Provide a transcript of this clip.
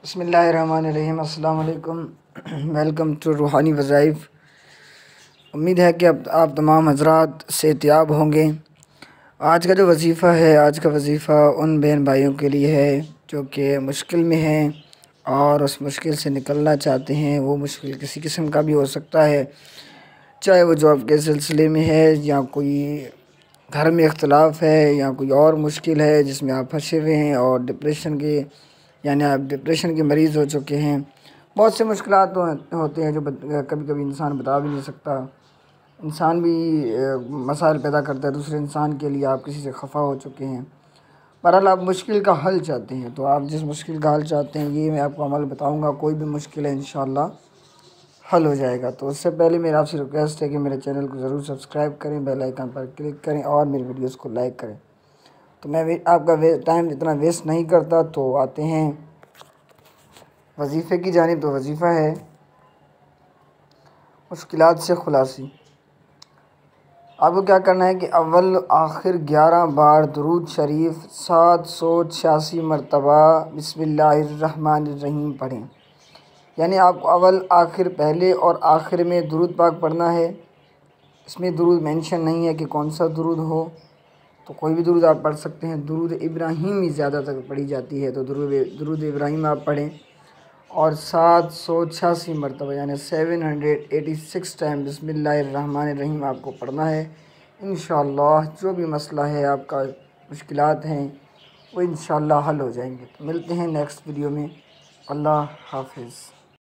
بسم اللہ الرحمن الرحیم۔ السلام علیکم، ویلکم ٹو روحانی وظائف۔ امید ہے کہ آپ تمام حضرات صحتیاب ہوں گے۔ آج کا جو وظیفہ ہے، آج کا وظیفہ ان بہن بھائیوں کے لیے ہے جو کہ مشکل میں ہیں اور اس مشکل سے نکلنا چاہتے ہیں۔ وہ مشکل کسی قسم کا بھی ہو سکتا ہے، چاہے وہ جاب کے سلسلے میں ہے یا کوئی گھر میں اختلاف ہے یا کوئی اور مشکل ہے جس میں آپ پھنسے ہوئے ہیں اور آپ ڈپریشن کے مریض ہو چکے ہیں۔ بہت سے مشکلات ہوتے ہیں جو کبھی کبھی انسان بتا بھی نہیں سکتا۔ انسان بھی مسائل پیدا کرتا ہے دوسرے انسان کے لیے۔ آپ کسی سے خفا ہو چکے ہیں، بہرحال آپ مشکل کا حل چاہتے ہیں، تو آپ جس مشکل کا حل چاہتے ہیں یہ میں آپ کو عمل بتاؤں گا۔ کوئی بھی مشکل ہے انشاءاللہ حل ہو جائے گا۔ تو اس سے پہلے میرا آپ سے ریکویسٹ ہے کہ میرے چینل کو ضرور سبسکرائب کریں، بیل آئیکن پر کلک کریں اور میری ویڈیوز کو لائک کریں۔ تو میں آپ کا ٹائم اتنا ویسٹ نہیں کرتا، تو آتے ہیں وظیفے کی جانب۔ تو وظیفہ ہے مشکلات سے خلاصی۔ آپ کو کیا کرنا ہے کہ اول آخر 11 بار درود شریف 786 مرتبہ بسم اللہ الرحمن الرحیم پڑھیں۔ یعنی آپ کو اول آخر پہلے اور آخر میں درود پاک پڑھنا ہے۔ اس میں درود مینشن نہیں ہے کہ کون سا درود ہو، تو کوئی بھی درود آپ پڑھ سکتے ہیں۔ درود ابراہیمی زیادہ تر پڑھی جاتی ہے، تو درود ابراہیم آپ پڑھیں اور 786 مرتبہ یعنی 786 ٹائم بسم اللہ الرحمن الرحیم آپ کو پڑھنا ہے۔ انشاءاللہ جو بھی مسئلہ ہے، آپ کا مشکلات ہیں، وہ انشاءاللہ حل ہو جائیں گے۔ تو ملتے ہیں نیکسٹ ویڈیو میں۔ اللہ حافظ۔